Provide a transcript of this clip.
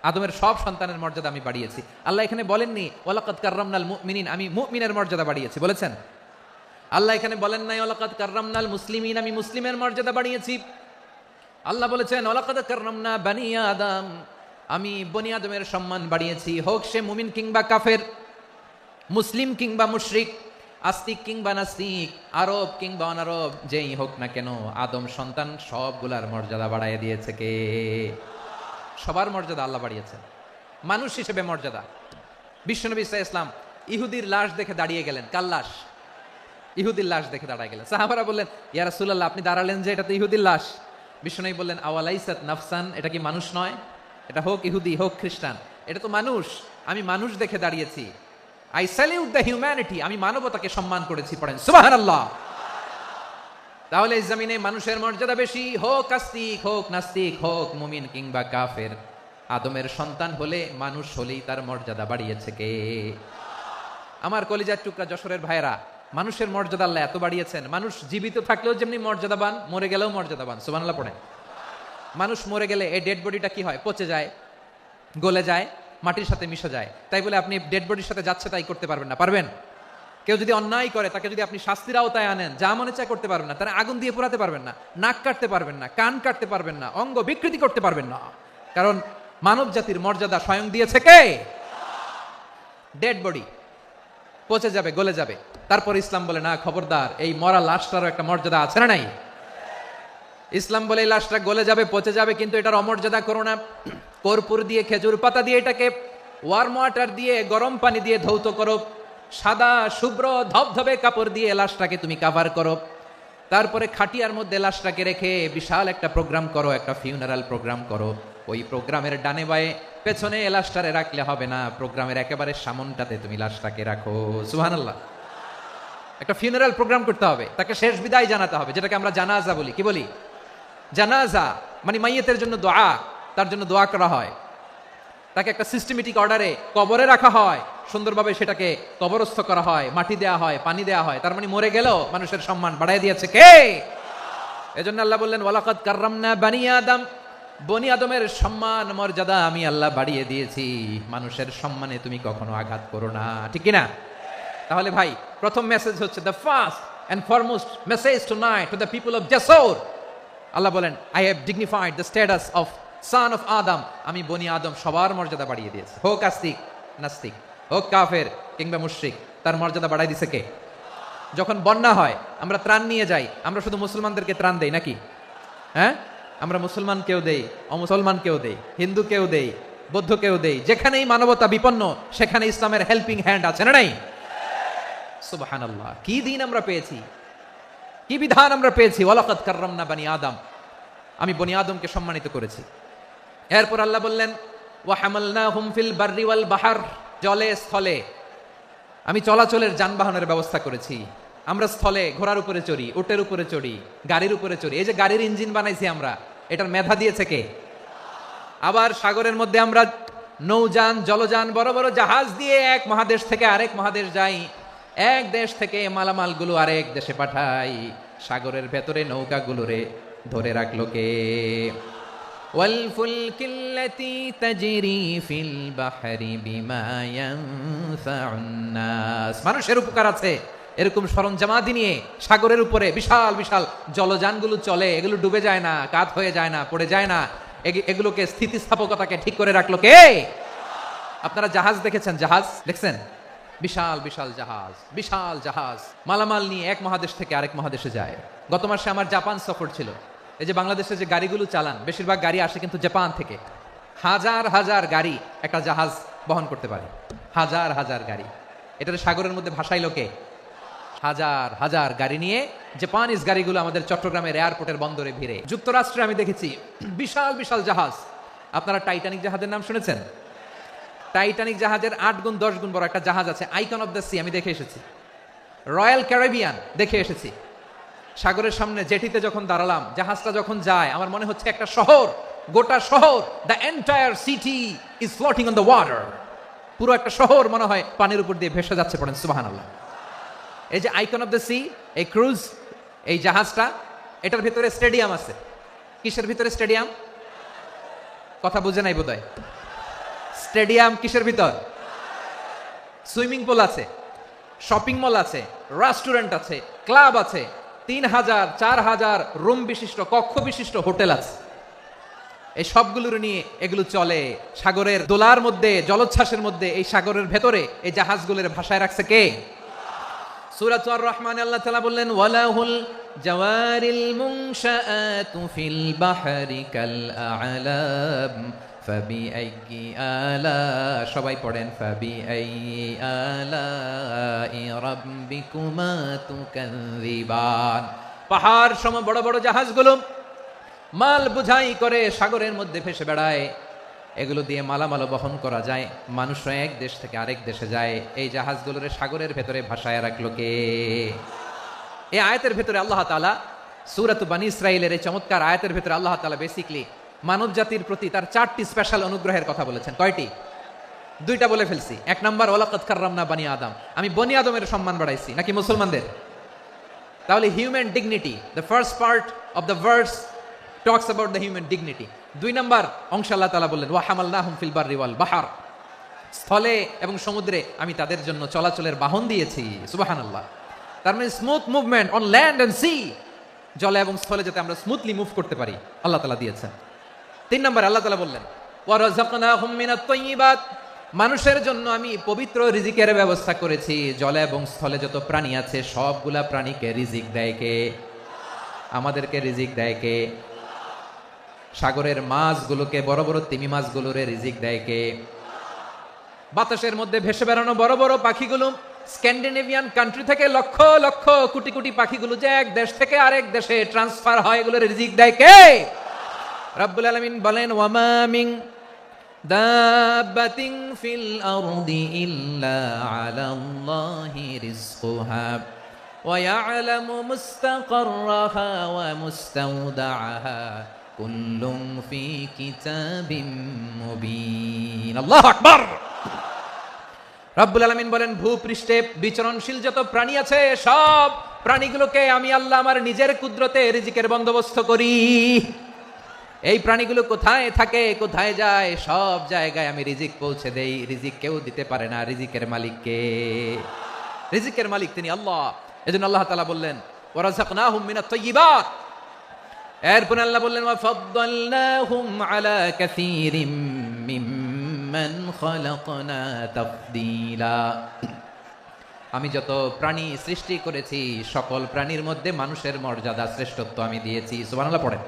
আদমের সব সন্তানের মর্যাদা আমি বাড়িয়েছি। আল্লাহ এখানে বলেননি ওয়ালাকাদ কাররামনাল মুমিনিন, আমি মুমিনের মর্যাদা বাড়িয়েছি, বলেছেন? আল্লাহ এখানে বলেন নাই ওয়ালাকাদ কাররামনাল মুসলিমিন, আমি মুসলিমের মর্যাদা বাড়িয়েছি। আল্লাহ বলেছেন ওয়ালাকাদ কাররামনা বানি আদম, আমি বনি আদমের সম্মান বাড়িয়েছি, হোক সে মুমিন কিংবা কাফের, মুসলিম কিংবা মুশরিক, আস্তিক কিংবা নাস্তিক, আরব কিংবা অনারব, যেই হোক না কেন আদম সন্তান সবগুলার মর্যাদা বাড়াইয়া দিয়েছে কে? সবার মর্যাদা আল্লাহ বাড়িয়েছেন। মানুষ হিসেবে মর্যাদা, বিশ্বনবী সাল্লাল্লাহু আলাইহি ওয়াসাল্লাম ইহুদির লাশ দেখে দাঁড়িয়ে গেলেন। কার লাশ? ইহুদির লাশ দেখে দাঁড়ায় গেলেন। সাহাবারা বললেন ইয়া রাসূলুল্লাহ, আপনি দাঁড়ালেন যে, এটা তো ইহুদির লাশ। বিশ্বনবী বললেন আওয়ালাইসাত নাফসান, এটা কি মানুষ নয়? এটা হোক ইহুদি হোক খ্রিস্টান, এটা তো মানুষ। আমি মানুষ দেখে দাঁড়িয়েছি। আই স্যালিউট দ্য হিউম্যানিটি, আমি মানবতাকে সম্মান করেছি। পড়েন সুবহানাল্লাহ। তাহলে এই জমিনে মানুষের মর্যাদা বেশি, হোক আস্তিক হোক নাস্তিক, হোক মুমিন কিংবা কাফের। আদমের সন্তান হলে, মানুষ হলেই তার মর্যাদা বাড়িয়েছে কে? আমার কলিজার টুকরা যশোরের ভাইয়েরা, মানুষের মর্যাদা আল্লাহ এত বাড়িয়েছেন, মানুষ জীবিত থাকলেও যেমনি মর্যাদাবান, মরে গেলেও মর্যাদাবান। সুবহানাল্লাহ পড়েন। মানুষ মরে গেলে এই ডেড বডিটা কি হয়? পচে যায়, গলে যায়, মাটির সাথে মিশে যায়। তাই বলে আপনি ডেড বডির সাথে যাচ্ছে তাই করতে পারবেন না। পারবেন? কেউ যদি অন্যায় করে, তাকে যদি আপনি শাস্তির আওতায় আনেন, যা মনে চায় করতে পারবেন না। তারা আগুন দিয়ে পোড়াতে পারবেন না, নাক কাটতে পারবেন না, কান কাটতে পারবেন না, অঙ্গ বিকৃতি করতে পারবেন না। কারণ মানব জাতির মর্যাদা স্বয়ং দিয়েছে কে? ডেড বডি পচে যাবে, গলে যাবে। তারপর ইসলাম বলে না, খবরদার, এই মরা লাশটারও একটা মর্যাদা আছে না নাই? ইসলাম বলে এই লাশটা গলে যাবে, পচে যাবে, কিন্তু এটার অমর্যাদা করো না। কর্পূর দিয়ে, খেজুর পাতা দিয়ে, এটাকে ওয়ার্ম ওয়াটার দিয়ে, গরম পানি দিয়ে ধৌত করো। সাদা শুভ্র ধবধবে কাপড় দিয়ে লাশটাকে তুমি কাভার করো। তারপরে খাটিয়ার মধ্যে লাশটাকে রেখে বিশাল একটা প্রোগ্রাম করো, একটা ফিউনারাল প্রোগ্রাম করো। ওই প্রোগ্রামের ডানে বায়ে পেছনে লাশটারে রাখলে হবে না, প্রোগ্রামের একেবারে সামনটাতে তুমি লাশটাকে রাখো। সুবহানাল্লাহ। একটা ফিউনারাল প্রোগ্রাম করতে হবে, তাকে শেষ বিদায় জানাতে হবে, যেটাকে আমরা জানাজা বলি। কি বলি? জানাজা মানে মাইয়েতের জন্য দোয়া, তার জন্য দোয়া করা হয়। তাকে একটা সিস্টেমেটিক অর্ডারে কবরে রাখা হয়, সুন্দরভাবে সেটাকে কবরস্থ করা হয়, মাটি দেয়া হয়, পানি দেয়া হয়। তার মানে মরে গেল মানুষের সম্মান বাড়ায় দিয়েছে কে? এজন্য আল্লাহ বললেন ওয়ালাকাদ কাররামনা বানি আদম, বনি আদমের সম্মান মর্যাদা আমি আল্লাহ বাড়িয়ে দিয়েছি। মানুষের সম্মানে তুমি কখনো আঘাত করো না, ঠিক কি না? তাহলে ভাই, প্রথম মেসেজ হচ্ছে, the first and foremost message tonight to the people of Jashore. আল্লাহ বলেন I have dignified the status of son of Adam, আমি বনি আদম সবার মর্যাদা বাড়িয়ে দিয়েছি। হোক আস্তিক নাস্তিক, হোক কাফের কিংবা মুশরিক, তার মর্যাদা বাড়াই দিছে কে? যখন বন্যা হয়, আমরা ত্রাণ নিয়ে যাই, আমরা শুধু মুসলমানদেরকে ত্রাণ দেই নাকি? হ্যাঁ, আমরা মুসলমান কেউ দেই, অমুসলমান কেউ দেই, হিন্দু কেউ দেই, বৌদ্ধ কেউ দেই। যেখানেই মানবতা বিপন্ন, সেখানে ইসলামের হেল্পিং হ্যান্ড আছে না নাই? সুবহানাল্লাহ। কি দিন আমরা পেয়েছি, কি বিধান আমরা পেয়েছি। ওয়ালাকাদ কাররামনা বানি আদম, আমি বনি আদমকে সম্মানিত করেছি। এরপর আল্লাহ বললেন ওয়া হামালনাহুম ফিল বাররি ওয়াল বাহর, জলে স্থলে আমি চলাচলের যানবাহনের ব্যবস্থা করেছি। আমরা স্থলে ঘোড়ার উপরে চড়ি, উটের উপরে চড়ি, গাড়ির উপরে চড়ি। এই যে গাড়ির ইঞ্জিন বানাইছি আমরা, এটার মেধা দিয়েছে কে? আবার সাগরের মধ্যে আমরা নৌযান, জলযান, বড় বড় জাহাজ দিয়ে এক মহাদেশ থেকে আরেক মহাদেশ যাই, এক দেশ থেকে মালামালগুলো আরেক দেশে পাঠাই। সাগরের ভেতরে নৌকাগুলোরে ধরে রাখলো কে? ওয়াল ফুলকিল্লাতি তাজরি ফিল বাহরি বিমা ইয়ানফাউন নাস, মানুষের উপকার আছে এরকম সরঞ্জামাদি নিয়ে সাগরের উপরে বিশাল বিশাল জলযানগুলো চলে। এগুলো ডুবে যায় না, কাত হয়ে যায় না, পড়ে যায় না। এগুলোকে স্থিতিস্থাপকতাকে ঠিক করে রাখলো কে? আপনারা জাহাজ দেখেছেন? জাহাজ দেখছেন? বিশাল বিশাল জাহাজ, বিশাল জাহাজ মালামাল নিয়ে এক মহাদেশ থেকে আরেক মহাদেশে যায়। গত মাসে আমার জাপান সফর ছিল। এই যে বাংলাদেশে যে গাড়িগুলো চালান, বেশিরভাগ গাড়ি আসে কিন্তু জাপান থেকে। হাজার হাজার গাড়ি একটা জাহাজ বহন করতে পারে, হাজার হাজার গাড়ি। এটার সাগরের মধ্যে ভাসাইলো কে? হাজার হাজার গাড়ি নিয়ে জাপানিজ গাড়িগুলো আমাদের চট্টগ্রামের এয়ারপোর্টের বন্দরে ভিড়ে। যুক্তরাষ্ট্রে আমি দেখেছি বিশাল বিশাল জাহাজ। আপনারা টাইটানিক জাহাজের নাম শুনেছেন? টাইটানিক জাহাজের 8 গুণ 10 গুণ বড় একটা জাহাজ আছে, আইকন অফ দ্য সি, আমি দেখে এসেছি। রয়্যাল ক্যারিবিয়ান দেখে এসেছি। সাগরের সামনে জেটিতে যখন দাঁড়ালাম, জাহাজটা যখন যায়, আমার মনে হচ্ছে একটা শহর, গোটা শহর, the entire city is floating on the water. পুরো একটা শহর মনে হয় পানির উপর দিয়ে ভেসে যাচ্ছে। পড়েন সুবহানাল্লাহ। এই যে আইকন অফ দ্য সি, এই ক্রুজ, এই জাহাজটা, এটার ভিতরে স্টেডিয়াম আছে। কিসের ভিতরে স্টেডিয়াম? কথা বুঝে নাই বোধহয়। স্টেডিয়াম কিসের ভিতর? সুইমিং পুল আছে, শপিং মল আছে, রেস্টুরেন্ট আছে, ক্লাব আছে, 3000 4000 রুম বিশিষ্ট, কক্ষ বিশিষ্ট হোটেল আছে। এই সবগুলোর নিয়ে এগুলো চলে সাগরের দোলার মধ্যে, জলোচ্ছ্বাসের মধ্যে। এই সাগরের ভেতরে এই জাহাজগুলোর ভাষায় রাখছে কে? সূরা আর রহমানে আল্লাহ তাআলা বললেন, ওয়ালাহুল জাওয়ারিল মুনশাআতু ফিল বাহরি কাল আ'লাম ফাবিআইয়ি আলা, সবাই পড়েন, ফাবিআইয়ি আলাই রাব্বিকুমা তুকাযযিবান। পাহাড় সম বড় বড় জাহাজগুলো মাল বোঝাই করে সাগরের মধ্যে ভেসে বেড়ায়। এগুলো দিয়ে মালামাল বহন করা যায়, মানুষ এক দেশ থেকে আরেক দেশে যায়। এই জাহাজগুলোর সাগরের ভেতরে ভাসায় রাখলো কে? এই আয়াতের ভেতরে আল্লাহ তাআলা সূরাত বনী ইসরাঈলের এই চমৎকার আয়াতের ভেতরে আল্লাহ তাআলা বেসিক্যালি মানব জাতির প্রতি তার 4টি স্পেশাল অনুগ্রহের কথা বলেছেন। কয়টি? 2টা বলে ফেলছি। 1 নাম্বার, ওয়ালাকাদ কাররামনা বানি আদম, আমি বনি আদমের সম্মান বাড়াইছি। নাকি মুসলমানদের? তাহলে human dignity, the first part of the verse talks about the human dignity. 2 number অংশ আল্লাহ তাআলা বললেন, ওয়া হামালনাহুম ফিল বাররি ওয়াল বাহর, স্থলে এবং সমুদ্রে আমি তাদের জন্য চলাচলের বাহন দিয়েছি। সুবহানাল্লাহ। তার মানে smooth movement on land and sea, জলে এবং স্থলে যাতে আমরা স্মুথলি মুভ করতে পারি আল্লাহ তাআলা দিয়েছেন। 3 নাম্বার আল্লাহ তাআলা বললেন, ওয়া রাযাকনাহুম মিনাত তাইয়্যিবাত, মানুষের জন্য আমি পবিত্র রিজিকের ব্যবস্থা করেছি। জলে এবং স্থলে যত প্রাণী আছে সবগুলা প্রাণীকে রিজিক দেয় কে? আমাদেরকে রিজিক দেয় কে? সাগরের মাছগুলোকে, বড় বড় তিমি মাছগুলোরে রিজিক দেয় কে? বাতাসের মধ্যে ভেসে বেড়ানো বড় বড় পাখিগুলো, স্ক্যান্ডিনেভিয়ান কান্ট্রি থেকে লক্ষ লক্ষ কোটি কোটি পাখিগুলো যে এক দেশ থেকে আরেক দেশে ট্রান্সফার হয়, এগুলোর রিজিক দেয় কে? রব্বুল আলামিন বলেন, ওয়ামা মিন দাব্বাতিন ফিল আরদি ইল্লা আলাল্লাহি রিজকুহা ওয়া ইয়ালামু মুস্তাকাররাহা ওয়া মুস্তাওদাআহা কুল্লুম ফি কিতাবিম মুবিন। আল্লাহু আকবার। রব্বুল আলামিন বলেন, ভূপৃষ্ঠে বিচরণশীল যত প্রাণী আছে সব প্রাণীগুলোকে আমি আল্লাহ আমার নিজের কুদরতে রিজিকের বন্দোবস্ত করি। এই প্রাণীগুলো কোথায় থাকে, কোথায় যায়, সব জায়গায় আমি রিজিক পৌঁছে দেই। রিজিক কেউ দিতে পারে না, রিজিকের মালিক কে? রিজিকের মালিক তিনি আল্লাহ। এজন্য আল্লাহ তাআলা বললেন, ওয়া রাযাকনাহুম মিনাত তাইয়্যিবাত। এরপর আল্লাহ বললেন, ওয়া ফাদ্দালনাহুম আলা কাসীরিম মিম্মান খালাকনা তাফদীলা, আমি যত প্রাণী সৃষ্টি করেছি সকল প্রাণীর মধ্যে মানুষের মর্যাদা, শ্রেষ্ঠত্ব আমি দিয়েছি। সুবহানাল্লাহ পড়েন।